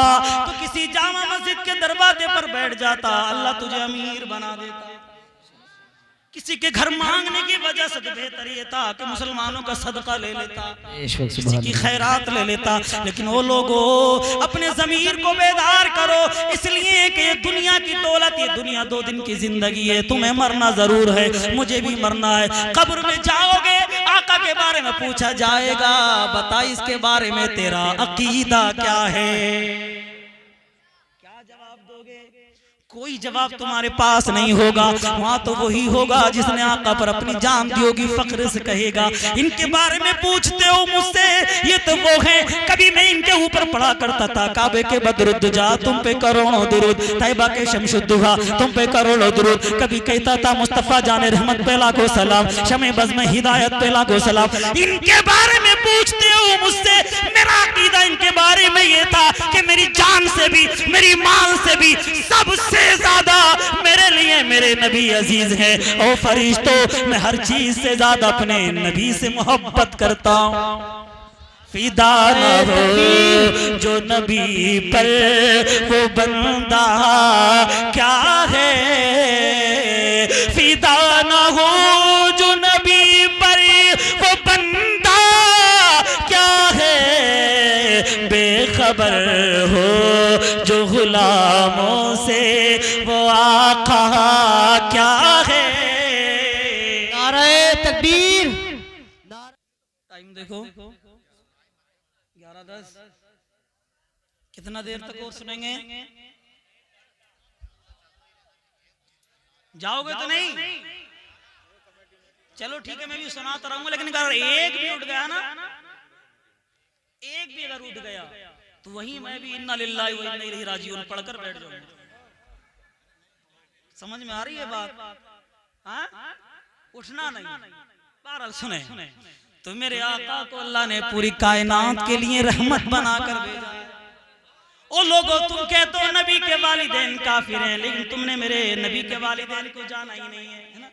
तो किसी जामा मस्जिद के दरवाजे पर बैठ जाता, अल्लाह तुझे अमीर बना देता। किसी के घर मांगने की वजह से तो बेहतर ये था कि मुसलमानों का सदका ले लेता, किसी की खैरात ले लेता, लेकिन वो लोगों अपने ज़मीर को बेदार करो, इसलिए कि ये दुनिया की दौलत, ये दुनिया 2 दिन की जिंदगी है, तुम्हें मरना जरूर है, मुझे भी मरना है, कब्र में जाओगे आका के बारे में पूछा जाएगा, बता इसके बारे में तेरा अकीदा क्या है? क्या जवाब दोगे? कोई जवाब तुम्हारे पास नहीं होगा। वहां तो वही होगा जिसने आका पर अपनी जान दी होगी, फख्र से कहेगा इनके बारे में पूछते हो मुझसे, ये तो वो है, कभी मैं इनके ऊपर पढ़ा करता था काबे के बदरुद्दुजा तुम पे करोड़ों दुरूद, तैयबा के शमशुद्दुहा तुम पे करोड़ों दुरूद, कभी कहता था मुस्तफा जाने रहमत पे लाखों सलाम, शमे बज़ में हिदायत पे लाखों सलाम। इनके बारे में पूछते हो मुझसे, मेरा अकीदा इनके बारे में ये था कि मेरी जान से भी, मेरी माल से भी, सबसे ज्यादा मेरे लिए मेरे नबी अजीज है। ओ फरिश्तों, मैं हर चीज से ज्यादा अपने नबी से मोहब्बत करता हूँ। फिदा न हो जो नबी पर वो बंदा क्या है, फिदा न हो जो नबी पर वो बंदा क्या है, बेखबर हो जो गुलामों से वो आका क्या है। नारे तकबीर। टाइम देखो 11:10। कितना देर तक और सुनेंगे? जाओगे तो नहीं? चलो ठीक है, मैं भी सुनाता रहूंगा, लेकिन अगर एक भी उठ गया ना, एक भी अगर उठ गया तो वही मैं भी इन्ना लिल्लाहि व इन्ना इलैहि राजिऊन पढ़कर बैठ जाऊंगा। समझ में आ रही है बात? हाँ, उठना नहीं। बहरहाल सुने, तो मेरे आका को अल्लाह ने पूरी कायनात के लिए रहमत बनाकर भेजा। ओ लोगों, तुम कहते हो नबी के वालिदैन काफिर हैं, लेकिन तुमने मेरे नबी के वालिदैन को जाना ही नहीं है ना?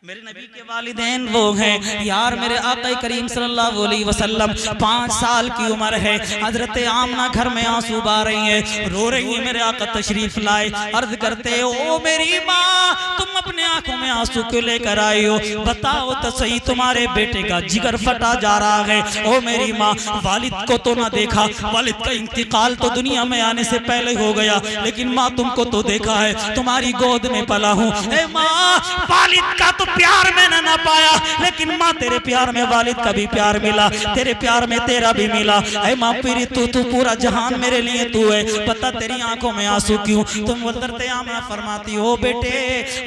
मेरे नबी के वालिदैन वो हैं यार, मेरे आका करीम सल्लल्लाहु अलैहि वसल्लम 5 साल की उम्र है, हजरत आमना घर में आंसू बहा रही है, रो रही है। मेरे आका तशरीफ लाए, अर्ज करते ओ मेरी माँ, तुम अपने आंखों में आंसू क्यों लेकर आई हो? बताओ तो सही, तुम्हारे बेटे का जिगर फटा जा रहा है। ओ मेरी माँ, वालिद को तो ना देखा, वालिद का इंतकाल तो दुनिया में आने से पहले हो गया, लेकिन माँ तुमको तो देखा है, तुम्हारी गोद में पला हूँ। ए माँ, वालिद का तो प्यार मैंने ना पाया, लेकिन माँ तेरे प्यार में वालिद का भी प्यार मिला, तेरे प्यार में तेरा भी मिला। ऐ माँ पीरी, तू पूरा जहान मेरे लिए तू है, पता तेरी आंखों में आंसू क्यों? तुम हज़रत आमना फरमाती हो बेटे,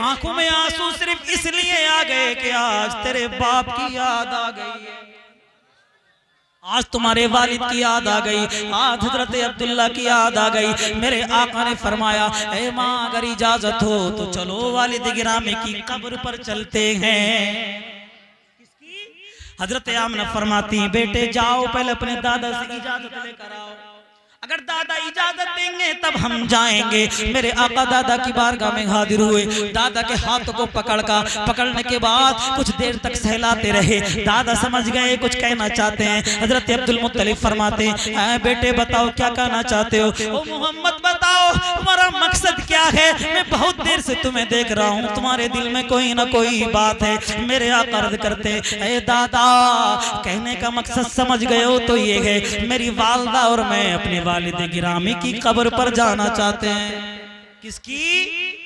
आंखों में आंसू सिर्फ इसलिए आ गए कि आज तेरे बाप की याद आ गई है, आज तुम्हारे वालिद की याद आ गई, आज हजरत अब्दुल्ला की याद आ गई। मेरे आका ने फरमाया, ए माँ अगर इजाजत हो तो चलो वालिद गिरामी की कब्र पर चलते हैं। हजरत आमना फरमाती, बेटे जाओ पहले अपने दादा से इजाजत लेकर आओ, अगर दादा इजाजत देंगे तब हम जाएंगे। मेरे आका दादा की बारगाह में हाजिर हुए, दादा के हाथों को पकड़ने के बाद कुछ देर तक सहलाते रहे। दादा समझ गए कुछ कहना चाहते हैं। हजरत अब्दुल मुत्तलिब फरमाते, बेटे बताओ क्या कहना चाहते हो? ओ मोहम्मद बताओ तुम्हारा मकसद क्या है? मैं बहुत देर से तुम्हें देख रहा हूँ, तुम्हारे दिल में कोई ना कोई बात है। मेरे आका अर्ज करते, ए दादा कहने का मकसद समझ गए हो तो ये है, मेरी वालदा और मैं अपने वालिद गिरामी की कब्र पर जाना चाहते हैं। किसकी?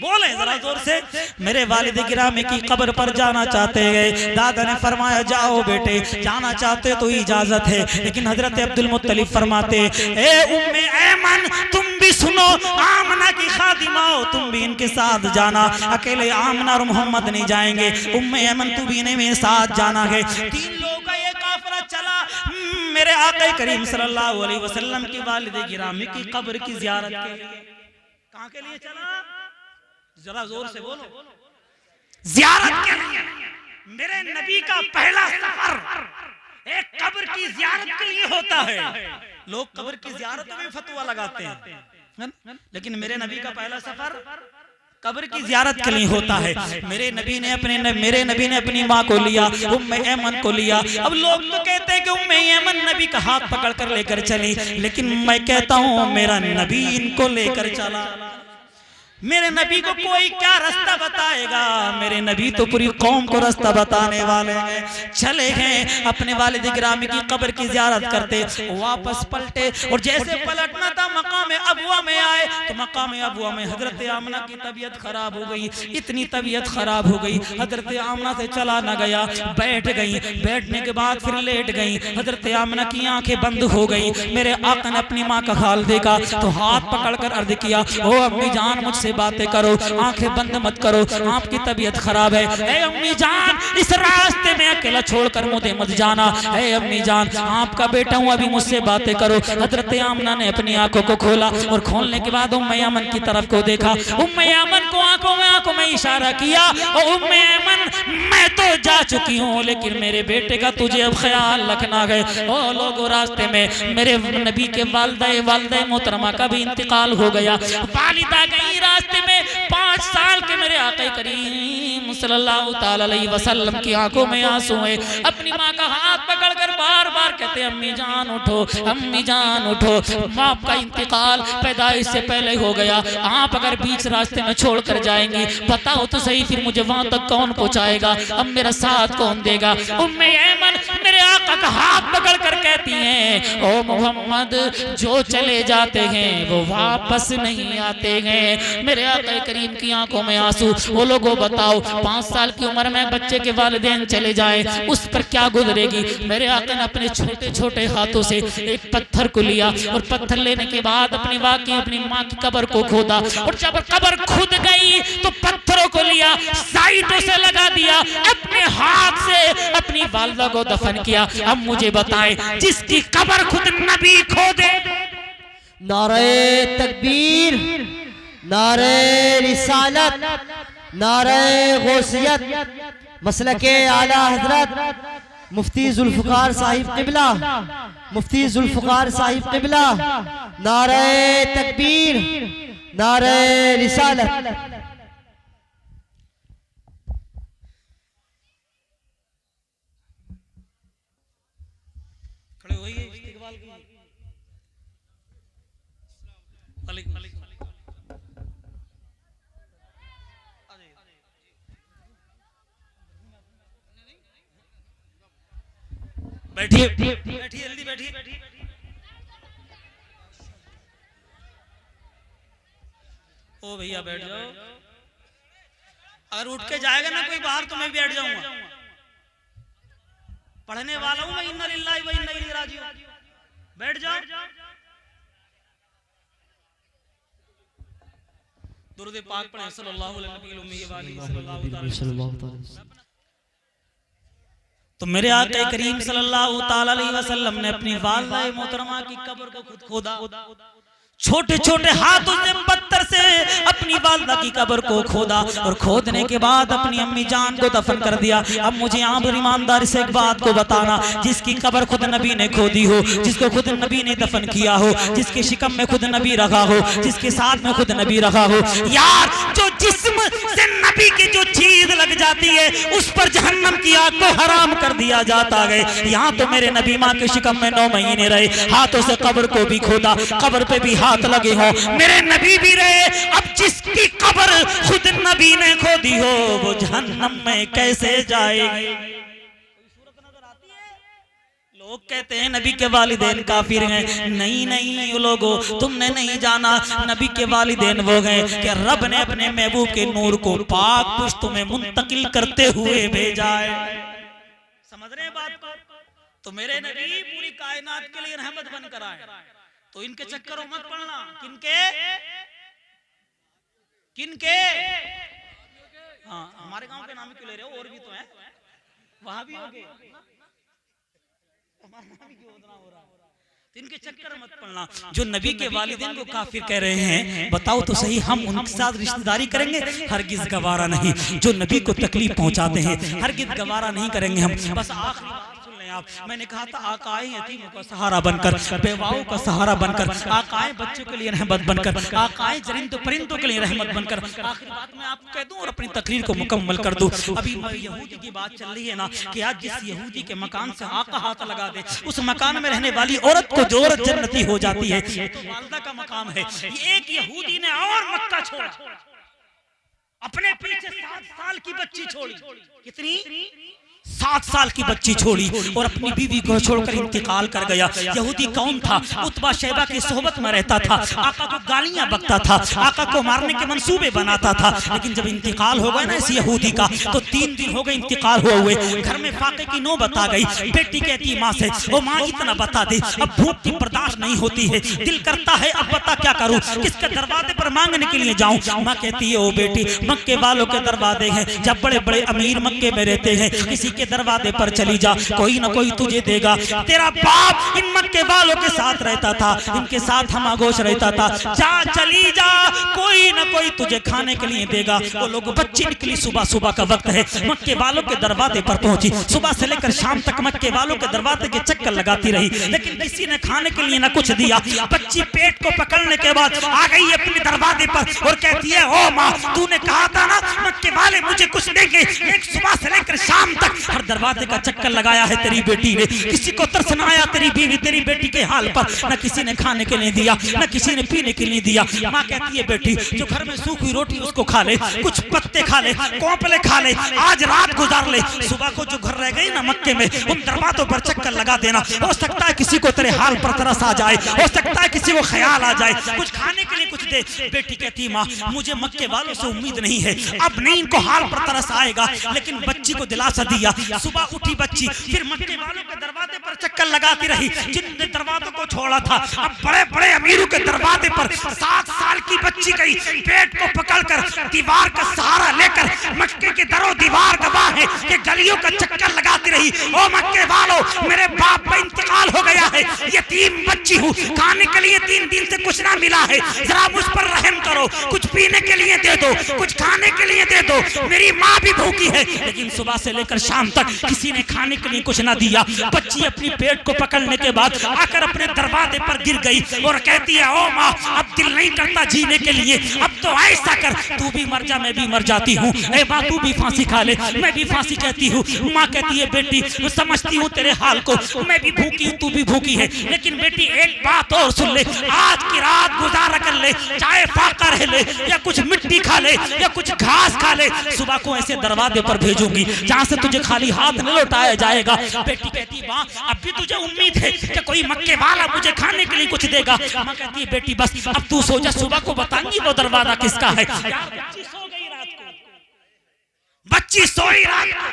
बोले जरा जोर से। मेरे वालिद गिरामी की कब्र पर जाना चाहते हैं। दादा ने फरमाया, जाओ बेटे, जाना चाहते तो इजाजत है। लेकिन हजरत अब्दुल मुत्तलिब फरमाते, ए उम्मे ऐमन तुम भी सुनो, आमना की खादिमा हो, तुम भी इनके साथ जाना, अकेले आमना और मोहम्मद नहीं जाएंगे, उम्मे ऐमन तू भी इन्हें मेरे साथ जाना है। 3 लोगों का ये काफिला चला मेरे आका करीम सल्लल्लाहु अलैहि वसल्लम की वालिद गिरामी की कब्र की ज़ियारत के लिए। कहाँ के लिए चला? जरा जोर से बोलो। ज़ियारत के लिए। मेरे नबी का पहला सफर एक कब्र की ज़ियारत के लिए होता है। लोग कब्र की ज़ियारत में फतवा लगाते हैं, लेकिन मेरे नबी का पहला सफर कब्र की ज़ियारत के लिए होता है। मेरे नबी ने अपनी माँ को लिया, उम्मे ऐमन को लिया। अब लोग तो कहते हैं कि उम्मे ऐमन नबी का हाथ पकड़कर लेकर चली, लेकिन मैं कहता हूँ मेरा नबी इनको लेकर चला। मेरे नबी को कोई क्या रास्ता बताएगा? मेरे नबी तो पूरी कौम को रास्ता बताने वाले हैं। चले गए अपने वालिद गिरामी की कब्र की ज़ियारत करते, वापस पलटे और जैसे पलटना था मकाम अबुआ में आए तो मकाम अबुआ में हजरत आमना की तबीयत खराब हो गई। इतनी तबीयत खराब हो गई, हजरत आमना से चला न गया, बैठ गई। बैठने के बाद फिर लेट गई। हजरत आमना की आंखें बंद हो गई। मेरे आका ने अपनी माँ का हाल देखा तो हाथ पकड़कर अर्ज किया, ओ अम्मी जान मुझसे बातें करो, आंखें बंद मत करो, आपकी तबीयत खराब है। ए अम्मी जान इस रास्ते में अकेला छोड़कर मुझे मत जाना। ए अम्मी जान आपका बेटा हूँ, अभी मुझसे बातें करो। हजरत आमना ने अपनी आंखों को खोला और खोलने के बाद उम्मे ऐमन की तरफ को देखा। उम्मे ऐमन को आंखों में इशारा किया, और उम्मे ऐमन मैं तो जा चुकी हूँ, लेकिन मेरे बेटे का तुझे अब ख्याल रखना है। ओ लोगों, रास्ते में मेरे नबी के वालिदा मोहतरमा का भी इंतकाल हो गया। वालिदा गई रास्ते में 5 साल के मेरे आका करीम सल्लल्लाहु ताला अलैहि वसल्लम की आंखों में आंसू है। अपनी माँ का हाथ पकड़कर बार बार कहते, अम्मी जान उठो, अम्मी जान उठो, बाप का इंतकाल पैदाइश से पहले हो गया। आप अगर बीच रास्ते में छोड़कर जाएंगी, बताओ तो सही फिर मुझे वहां तक कौन पहुंचाएगा? अब मेरा साथ कौन देगा? उम्मे ऐमन मेरे आका का हाथ पकड़कर कहती हैं, ओ मोहम्मद जो चले जाते हैं वो वापस नहीं आते हैं। मेरे आका करीम की आंखों में आंसू। वो लोगों बताओ 5 साल की उम्र में बच्चे के वालिदैन चले जाए जाए उस पर क्या गुजरेगी। मेरे आका ने अपने छोटे छोटे हाथों से एक पत्थर को लिया और पत्थर लेने के बाद अपनी माँ की कब्र को खोदा, और जब कब्र खुद गई तो पत्थरों को लिया, साइडों से लगा दिया, अपने हाथ से अपनी वालिदा को दफन किया। अब मुझे बताएं, जिसकी कब्र खुद नबी खोदे। नारे तकबीर, नारे रिसालत, नारे गौसियत, मसलके आला हजरत मुफ्ती जुल्फकार साहिब क़िबला, मुफ्ती जुल्फकार साहिब क़िबला। नारे तकबीर, नारे रिसालत। खड़े होइए, इस्तिकबाल की। बैठिए बैठिए, जल्दी बैठिए। ओ भैया बैठ जाओ, अगर उठ के जाएगा ना कोई बाहर तो मैं बैठ जाऊंगा। पढ़ने वाला हूं मैं, इन्ना लिल्लाहि व इन्ना इलैहि राजिऊन। बैठ जाओ। दुरूद पाक पढ़े सल्लल्लाहु अलैहि वसल्लम। तो मेरे आका करीम सल्लल्लाहु ताला अलैहि वसल्लम ने अपनी वालिदा मोहतरमा की कब्र को खुद खोदा, छोटे छोटे हाथों से पत्थर से अपनी वालिदा की कब्र को खोदा, और खोदने के बाद अपनी अम्मी जान को दफन कर दिया। अब मुझे आप ईमानदारी से एक बात को बताना, जिसकी कब्र खुद नबी ने खोदी हो, जिसको खुद नबी ने दफन किया हो, जिसके शिकम में खुद नबी रखा हो, जिसके साथ में खुद नबी रखा हो, यार जो जिस्म से नबी की जो चीज लग जाती है उस पर जहन्नम की आग को हराम कर दिया जाता है। यहाँ तो मेरे नबी माँ के शिकम में 9 महीने रहे, हाथों से कब्र को भी खोदा, कब्र पे भी हाथ लगे हो, मेरे नबी भी रहे। अब जिसकी कब्र खुद नबी ने खोदी हो वो जहन्नम में कैसे जाएगी। लोग कहते हैं नबी के वालिदैन काफिर हैं। नहीं नहीं लोगों, तुमने नहीं जाना, नबी के वालिदैन वो हैं कि रब ने अपने महबूब के नूर को पाक पुश्तों में मुंतकिल करते हुए भेजा है। समझ रहे हैं बात को? तो मेरे नबी पूरी कायनात के लिए रहमत बनकर आए, तो इनके चक्करों मत पड़ना। किनके किनके? हाँ, हमारे गांव के नाम क्यों ले रहे हो? और भी तो है, वहां भी हो गए, इनके चक्कर मत पड़ना। जो नबी के वालिदैन को काफिर कह रहे हैं, बताओ तो सही, हम उनके साथ रिश्तेदारी करेंगे? हरगिज गवारा नहीं। जो नबी को तकलीफ पहुंचाते हैं हरगिज गवारा नहीं करेंगे हम। बस आखिरी बात सुन लें आप, मैंने कहा था आकाए यतीमों का सहारा बनकर, बेवाओं का सहारा बनकर, आकाए बच्चों के लिए रहमत बनकर, आकाए चरिंदों परिंदों के लिए रहमत बनकर। आखिरी बात मैं आपको कह दूं और अपनी तकरीर को मुकम्मल कर दूं। अभी यहूदी की बात चल रही है ना कि आज जिस यहूदी के मकान से आका हाथ लगा दे, उस मकान में रहने वाली औरत को जो औरत जन्नती हो जाती है, तो वालिदा का मकाम है। एक यहूदी ने और मक्का छोड़ा, अपने पीछे 7 साल की बच्ची छोड़ी। कितनी? 7 साल की बच्ची छोड़ी और अपनी बीवी को छोड़कर इंतकाल कर गया। यहूदी कौन था? उतबा शैबा की सोहबत में रहता था, आका को गालियां बकता था, आका को मारने के मंसूबे बनाता था। लेकिन जब इंतकाल हो गया ना इस यहूदी का, तो 3 दिन हो गए इंतकाल हुए। घर में फाके की नौबत आ गई। बेटी कहती माँ से, ओ माँ इतना बता दे, अब भूख की बर्दाश्त नहीं होती है, दिल करता है अब बता क्या करूँ, किसके दरवाजे पर मांगने के लिए जाऊँ? माँ कहती है, ओ बेटी मक्के वालों के दरवाजे हैं, जब बड़े बड़े अमीर मक्के में रहते हैं, किसी के दरवाजे पर चली जा, कोई ना कोई तुझे देगा। तेरा बाप इन मक्के वालों के साथ रहता था, इनके साथ हम आगोश रहता था, जा चली जा, कोई ना कोई तुझे खाने के लिए देगा। वो लोग बच्ची निकली, सुबह सुबह का वक्त है, मक्के वालों के दरवाजे पर पहुंची। सुबह से लेकर शाम तक मक्के वालों के दरवाजे के चक्कर लगाती रही, लेकिन किसी ने खाने के लिए ना कुछ दिया। बच्ची पेट को पकड़ने के बाद आ गई अपने दरवाजे पर और कहती है, ओ माँ तूने कहा था ना मक्के वाले मुझे कुछ देंगे। एक सुबह से लेकर शाम तक हर दरवाजे का चक्कर लगाया है तेरी बेटी ने, किसी को तरस न आया तेरी बीवी तेरी बेटी के हाल पर, न किसी ने खाने के लिए दिया, न किसी ने पीने के लिए दिया। माँ कहती है, बेटी जो घर में सूखी रोटी उसको खा ले, कुछ पत्ते खा ले, कोंपले खा ले, आज रात गुजार ले, सुबह को जो घर रह गई ना मक्के में उन दरवाजों पर चक्कर लगा देना। हो सकता है किसी को तेरे हाल पर तरस आ जाए, हो सकता है किसी को ख्याल आ जाए, कुछ खाने के लिए कुछ दे। बेटी कहती, माँ मुझे मक्के वालों से उम्मीद नहीं है, अब नहीं इनको हाल पर तरस आएगा, लेकिन बच्ची को दिलासा दिया, सुबह उठी बच्ची, फिर मक्के वालों के दरवाजे पर चक्कर लगाती रही जिनने दरवाजों को छोड़ा था। अब बड़े बड़े अमीरों के दरवाजे पर 7 साल की बच्ची गई, पेट को पकड़कर दीवार का सहारा लेकर मक्के के दरो दीवार गवाह है कि गलियों का चक्कर लगाती रही। ओ मक्के वालों, मेरे बाप का इंतकाल हो गया है, यतीम बच्ची हूँ, खाने के लिए 3 दिन से कुछ ना मिला है, जरा मुझ पर रहम करो, कुछ पीने के लिए दे दो, कुछ खाने के लिए दे दो, मेरी माँ भी भूखी है। लेकिन सुबह से लेकर शाम तक किसी ने खाने के लिए कुछ ना दिया। बच्ची अपनी पेट को पकड़ने के बाद आकर अपने दरवाजे पर गिर गई और कहती है, ओ माँ, अब दिल नहीं करता जीने के लिए, अब तो ऐसा कर, तू भी मर जा, मैं भी मर जाती हूँ, ए माँ तू भी फांसी खा ले, मैं भी फांसी कहती हूँ। माँ कहती है, बेटी समझती हूँ तेरे हाल को, मैं भी भूखी हूँ, तू भी भूखी है, लेकिन बेटी एक बात और सुन ले, आज की रात गुजारा कर ले, चाहे फाका रह ले या कुछ मिट्टी खा ले या कुछ घास खा ले, सुबह को ऐसे दरवाजे पर भेजूंगी जहाँ से तुझे खाली हाथ न लौटाया जाएगा। बेटी कहती, माँ अब भी तुझे उम्मीद है कि कोई मक्के वाला मुझे खाने के लिए कुछ देगा। माँ कहती है, बेटी बस अब तू सो जा, सुबह को बताऊंगी वो दरवाजा किसका है। बच्ची सो गई रात को, बच्ची सोई रात को,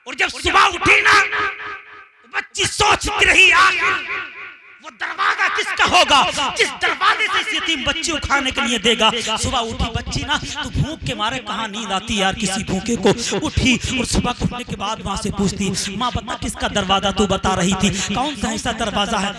और जब सुबह उठी ना, बच्ची सोचती रही आखिर वो दरवाजा किसका होगा, जिस दरवाजे से इस यतीम बच्ची को खाने के लिए देगा। सुबह उठी बच्ची ना, तो भूख के मारे कहाँ नींद आती यार किसी भूखे को। उठी और सुबह उठने के बाद माँ से पूछती, माँ बता किसका दरवाजा तू बता रही थी, कौन सा ऐसा दरवाजा है।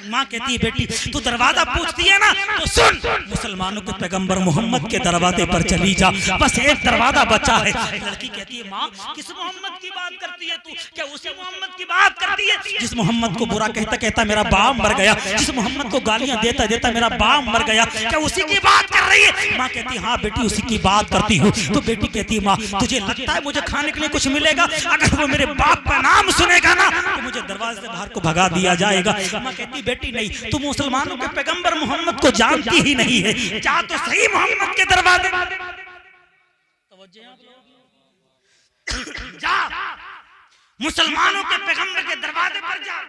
माँ कहती है, बेटी तू दरवाजा पूछती है ना, तो सुन, मुसलमानों के पैगंबर मोहम्मद के दरवाजे पर चली जा, बस एक दरवाजा बचा है। लड़की कहती है, माँ किस मोहम्मद की बात करती है तू, क्या उसी मोहम्मद की बात करती है जिस मोहम्मद को बुरा कहता कहता मेरा बाप मर गया, जिस मोहम्मद को गालियां देता देता मेरा बाप मर गया, क्या उसी की बात कर रही है। माँ कहती है, हाँ बेटी उसी की बात करती हूँ। तो बेटी कहती है, माँ तुझे लगता है मुझे खाने के लिए कुछ मिलेगा, अगर वो मेरे बाप का नाम सुनेगा ना तो मुझे दरवाजे से बाहर को भगा दिया जाएगा। माँ कहती, बेटी नहीं, तुम मुसलमानों के पैगंबर मोहम्मद को जानती ही नहीं है, जा तो सही मोहम्मद के दरवाजे जा, मुसलमानों के पैगंबर के दरवाजे पर जा।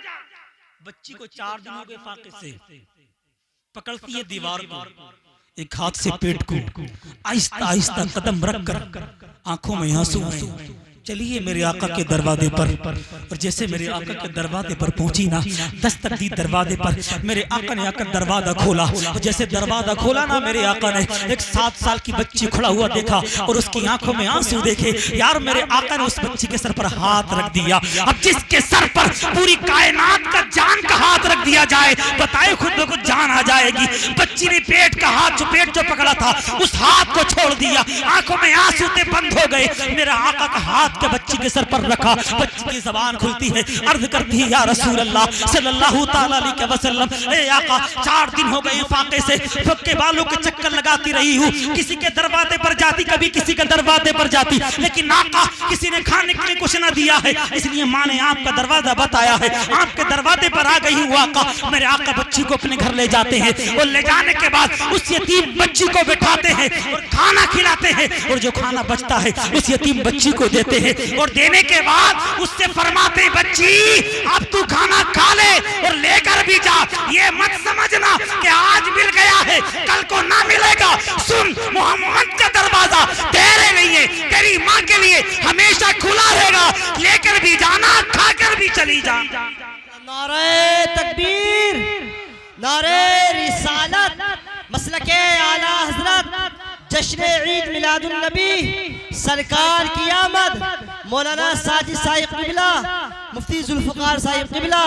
बच्ची को 4 दिनों के फाके से पकड़ती है दीवार को, एक हाथ से पेट को आहिस्ता आहिस्ता कदम रख कर आंखों में आंसू आए, चलिए मेरे आका के दरवाजे पर। और जैसे मेरे आका के दरवाजे पर पहुंची ना, दस्तक दी दरवाजे पर, मेरे आका ने आकर दरवाजा खोला, और जैसे दरवाजा खोला ना, मेरे आका ने एक 7 साल की बच्ची खड़ा हुआ देखा और उसकी आंखों में आंसू देखे। यार मेरे आका ने उस बच्ची के सर पर हाथ रख दिया। अब जिसके सर पर पूरी कायनात का जान का हाथ रख दिया जाए, बताए खुद में कुछ जान आ जाएगी। बच्ची ने पेट का हाथ जो पकड़ा था उस हाथ को छोड़ दिया, आंखों में आंसू बंद हो गए। मेरा आका का हाथ के बच्ची के सर पर रखा, बच्ची की ज़बान खुलती है, अर्ज करती है, या रसूल अल्लाह सल्लल्लाहु ताला अलैहि वसल्लम, ए आका 4 दिन हो गए फाके से, फक्के बालों के चक्कर लगाती रही हूँ, किसी के दरवाजे पर जाती, कभी किसी के दरवाजे पर जाती, लेकिन आका किसी ने खाने के लिए कुछ ना दिया है, इसलिए माँ ने आपका दरवाजा बताया है, आपके दरवाजे पर आ गई हूँ आका। मेरे आका बच्ची को अपने घर ले जाते हैं और ले जाने के बाद उस यतीम बच्ची को बिठाते हैं और खाना खिलाते हैं, और जो खाना बचता है उस यतीम बच्ची को देते हैं, और देने के बाद उससे फरमाते, बच्ची अब तू खाना खा ले और लेकर भी जा, ये मत समझना कि आज मिल गया है कल को ना मिलेगा। सुन, मोहम्मद का दरवाजा तेरे लिए, तेरी माँ के लिए हमेशा खुला रहेगा, लेकर भी जाना, खाकर भी चली जा। नारे तकबीर, नारे रिसालत, मसलके आला हजरत, जश्न ईद मिलादुन नबी, सरकार की आमद, मौलाना साजिद साहिब क़िबला, मुफ्ती जुल्फ़िकार साहिब क़िबला,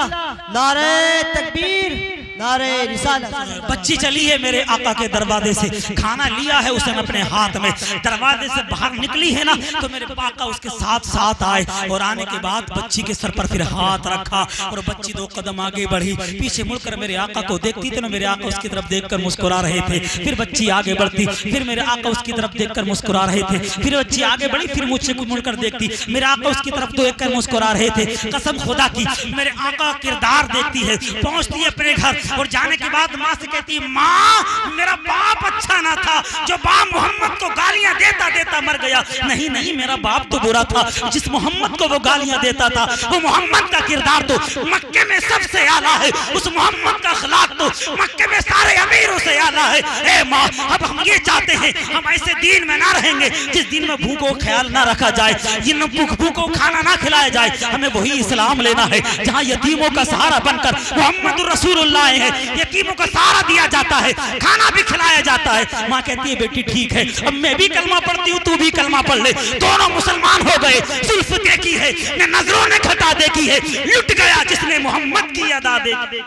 नारे तकबीर, नारे रिसालत। बच्ची चली है मेरे आका के दरवाजे से, खाना लिया है उसने अपने हाथ में, दरवाजे से बाहर निकली है ना, तो मेरे आका उसके साथ साथ आए, और आने के बाद बच्ची के सर पर फिर हाथ रखा, और बच्ची 2 कदम आगे बढ़ी, पीछे मुड़कर मेरे आका को देखती थी ना, मेरे आका उसकी तरफ देखकर मुस्कुरा रहे थे, फिर बच्ची आगे बढ़ती, फिर मेरे आका उसकी तरफ देखकर मुस्कुरा रहे थे, फिर बच्ची आगे बढ़ी, फिर मुझसे मुड़कर देखती, मेरे आका उसकी तरफ देखकर मुस्कुरा रहे थे। कसम खुदा की मेरे आका किरदार देखती है, पहुंचती है अपने घर, और जाने के बाद माँ से कहती माँ मेरा बाप अच्छा ना था जो बाप मोहम्मद को गालियां देता देता मर गया। नहीं नहीं मेरा बाप तो बुरा था, जिस मोहम्मद को वो गालियां देता था वो मोहम्मद का किरदार तो मक्के में सबसे आला है, उस मोहम्मद का अखलाक तो मक्के में सारे अमीरों से आला है। ए माँ अब हम ये चाहते हैं हम ऐसे दीन में ना रहेंगे जिस दिन में भूखों ख्याल ना रखा जाए, जिन भूखों खाना ना खिलाया जाए। हमें वही इस्लाम लेना है जहाँ यतीमों का सहारा बनकर मोहम्मद रसूलुल्लाह है, यतीमों का सहारा दिया जाता है, खाना भी खिलाया जाता है। माँ कहती है बेटी ठीक है अब मैं भी कलमा पढ़ती हूँ तू भी कलमा पढ़ ले। दोनों मुसलमान हो गए। जुल्फ देखी है न नजरों ने खता देखी है, लुट गया जिसने मोहम्मद की अदा देखी।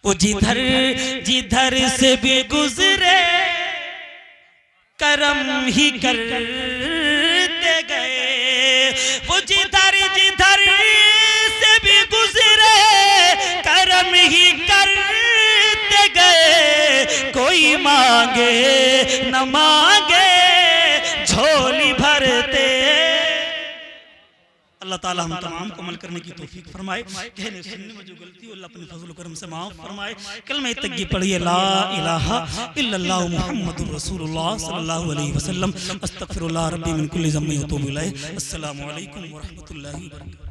वो जिधर जिधर से भी गुजरे करम ही करते गए, वो जिधर जिधर से भी गुजरे करम ही करते गए। कोई मांगे न मांगे झोली भरते। अल्लाह ताला हम तमाम को अमल करने की तौफीक फरमाए, कहने सुनने में जो गलती हो अल्लाह अपने फजल करम से माफ फरमाए। कलमे तकबीर पढ़िए ला इलाहा इल्लल्लाह मुहम्मदुर रसूलुल्लाह सल्लल्लाहु अलैहि वसल्लम। अस्तगफिरुल्लाह रब्बी मिन कुल्ली ज़म्बिन व अतूबु इलैह। अस्सलामु अलैकुम व रहमतुल्लाहि व बरकातहू।